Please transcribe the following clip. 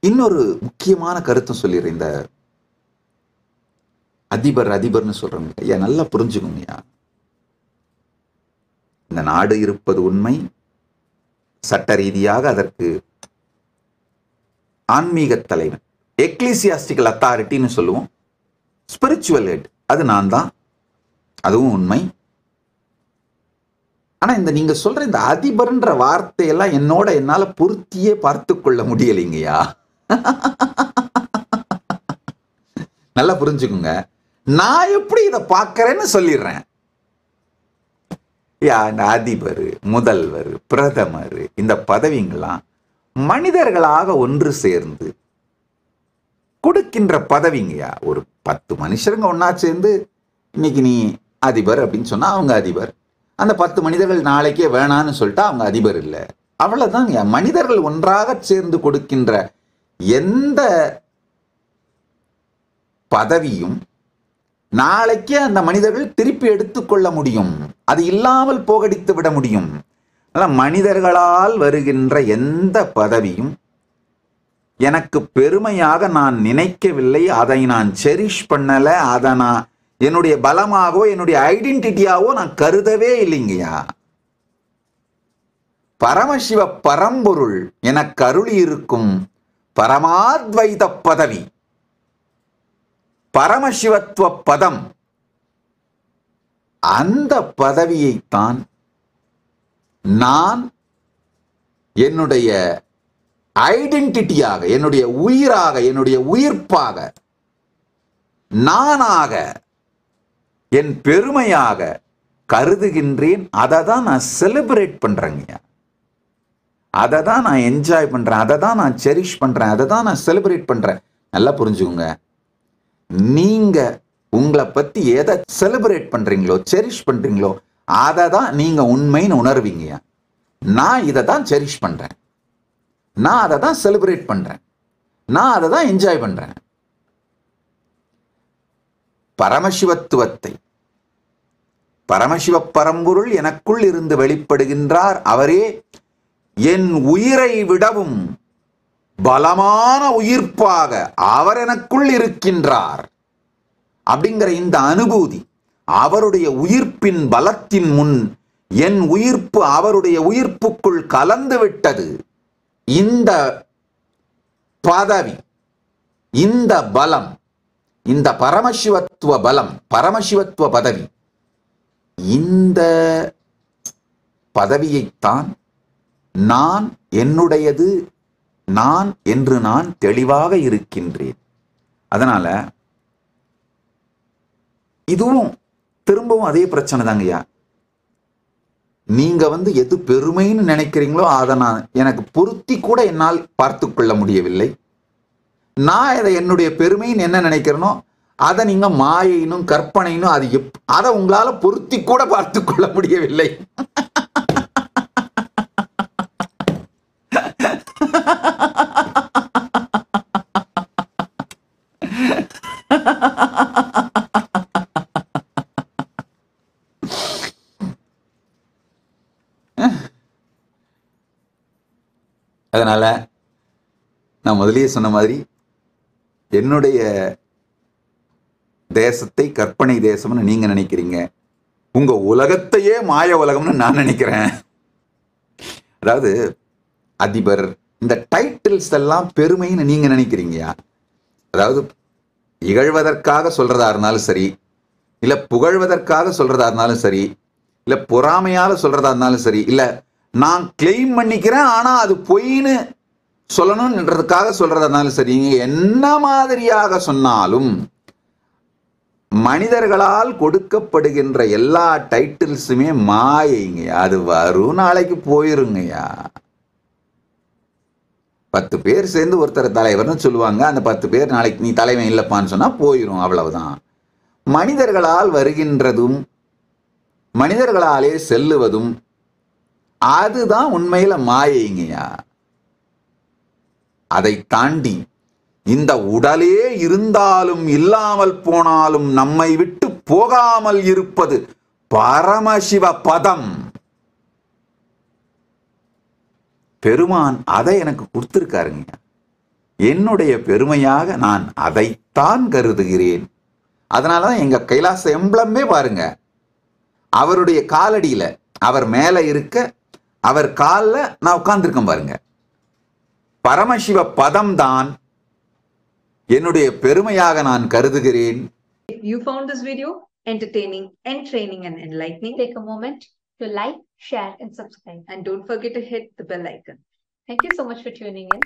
இன்னொரு முக்கியமான கருத்தும் சொல்லிடுறேன். இந்த அதிபர்னு சொல்றவங்க ஐயா நல்லா புரிஞ்சுக்கோங்கய்யா. இந்த நாடு இருப்பது உண்மை. சட்ட ரீதியாக அதற்கு ஆன்மீக தலைவன், எக்லிசியாஸ்டிக்கல் அத்தாரிட்டின்னு சொல்லுவோம், ஸ்பிரிச்சுவல் ஹெட், அது நான் தான், அதுவும் உண்மை. ஆனா இந்த நீங்க சொல்ற இந்த அதிபர்ன்ற வார்த்தையெல்லாம் என்னால பொருத்தியே பார்த்து கொள்ள முடியலைங்கய்யா. நல்லா புரிஞ்சுக்குங்க. நான் எப்படி இதை பார்க்கிறேன்னு சொல்லிடுறேன். இந்த அதிபர், முதல்வர், பிரதமர், இந்த பதவிங்கெல்லாம் மனிதர்களாக ஒன்று சேர்ந்து கொடுக்கின்ற பதவிங்கய்யா. ஒரு 10 மனுஷருங்க ஒன்னா சேர்ந்து இன்னைக்கு நீ அதிபர் அப்படின்னு சொன்னா அவங்க அதிபர். அந்த 10 மனிதர்கள் நாளைக்கே வேணான்னு சொல்லிட்டா அவங்க அதிபர் இல்லை. அவ்வளவுதான். மனிதர்கள் ஒன்றாக சேர்ந்து கொடுக்கின்ற எந்த பதவியும் நாளைக்கே அந்த மனிதர்கள் திருப்பி எடுத்துக்கொள்ள முடியும். அது இல்லாமல் போகடித்து விட முடியும். மனிதர்களால் வருகின்ற எந்த பதவியும் எனக்கு பெருமையாக நான் நினைக்கவில்லை. அதை நான் செரிஷ் பண்ணல. அதை நான் என்னுடைய பலமாகவோ என்னுடைய ஐடென்டிட்டியாவோ நான் கருதவே இல்லைங்கய்யா. பரமசிவ பரம்பொருள் எனக்கு அருளி இருக்கும் பரமாத்வைத பதவி, பரமசிவத்துவ பதம், அந்த பதவியைத்தான் நான் என்னுடைய ஐடென்டிட்டியாக, என்னுடைய உயிராக, என்னுடைய உயிர்ப்பாக, நானாக, என் பெருமையாக கருதுகின்றேன். அதை தான் நான் செலிப்ரேட் பண்றேங்க. அதை தான் நான் என்ஜாய் பண்றேன். அதை தான் நான் செரிஷ் பண்றேன். அதை தான் நான் செலிப்ரேட் பண்றேன். நல்லா புரிஞ்சுக்கோங்க. நீங்க உங்களை பத்தி எதை செலிப்ரேட் பண்றீங்களோ, செரிஷ் பண்றீங்களோ, அதை தான் நீங்க உண்மைன்னு உணர்வீங்க. நான் இதை தான் செரிஷ் பண்றேன், நான் அதை தான் செலிப்ரேட் பண்றேன், நான் அதை தான் என்ஜாய் பண்றேன். பரமசிவத்துவத்தை, பரமசிவ பரம்பொருள் எனக்குள் இருந்து வெளிப்படுகின்றார். அவரே என் உயிரை விடவும் பலமான உயிர்ப்பாக அவர் எனக்குள் இருக்கின்றார் அப்படிங்கிற இந்த அனுபூதி, அவருடைய உயிர்ப்பின் பலத்தின் முன் என் உயிர்ப்பு அவருடைய உயிர்ப்புக்குள் கலந்து விட்டது. இந்த பதவி, இந்த பலம், இந்த பரமசிவத்துவ பலம், பரமசிவத்துவ பதவி, இந்த பதவியைத்தான் நான் என்னுடையது, நான் என்று நான் தெளிவாக இருக்கின்றேன். அதனால இதுவும் திரும்பவும் அதே பிரச்சனை தாங்கய்யா. நீங்க எது பெருமைன்னு நினைக்கிறீங்களோ அதை நான் எனக்கு பொருத்தி கூட என்னால் பார்த்து கொள்ள முடியவில்லை. நான் இதை என்னுடைய பெருமைன்னு என்ன நினைக்கிறேனோ அதை நீங்க மாயினும் கற்பனைனும் அதை உங்களால பொருத்தி கூட பார்த்து கொள்ள முடியவில்லை. அதனால நான் முதலியே சொன்ன மாதிரி என்னுடைய தேசத்தை கற்பனை தேசம்னு நீங்க நினைக்கிறீங்க, உங்க உலகத்தையே மாய உலகம்னு நான் நினைக்கிறேன். அதாவது அதிபர், இந்த டைட்டில்ஸ் எல்லாம் பெருமைன்னு நீங்க நினைக்கிறீங்கயா. அதாவது இகழ்வதற்காக சொல்றதா இருந்தாலும் சரி, இல்ல புகழ்வதற்காக சொல்றதா இருந்தாலும் சரி, இல்ல பொறாமையால சொல்றதா இருந்தாலும் சரி, இல்ல நான் கிளைம் பண்ணிக்கிறேன் ஆனா அது பொய்ன்னு சொல்லணும்ன்றதுக்காக சொல்றதா இருந்தாலும் சரி, என்ன மாதிரியாக சொன்னாலும் மனிதர்களால் கொடுக்கப்படுகின்ற எல்லா டைட்டில்ஸுமே மாயைங்க. அது வரும், நாளைக்கு போயிருங்கய்யா. 10 பேர் சேர்ந்து ஒருத்தர் தலைவர்னு சொல்லுவாங்க. அந்த 10 பேர் நாளைக்கு நீ தலைவன் இல்லப்பான்னு சொன்னா போயிரும், அவ்வளவுதான். மனிதர்களால் வருகின்றதும் மனிதர்களாலே செல்லுவதும் அதுதான் உண்மையில மாயைங்கய்யா. அதை தாண்டி இந்த உடலே இருந்தாலும் இல்லாமல் போனாலும் நம்மை விட்டு போகாமல் இருப்பது பரமசிவ பதம். பெருமான் அதை எனக்கு கொடுத்திருக்காருங்க. என்னுடைய பெருமையாக நான் அதைத்தான் கருதுகிறேன். அதனாலதான் எங்க கைலாச எம்பளமே பாருங்க, அவருடைய காலடியில, அவர் மேல இருக்க, அவர் காலில் நான் உட்கார்ந்துருக்கேன் பாருங்க. பரமசிவ பதம் தான் என்னுடைய பெருமையாக நான் கருதுகிறேன். If you found this video entertaining, entraining and enlightening, take a moment to like, share and subscribe. And don't forget to hit the bell icon. Thank you so much for tuning in.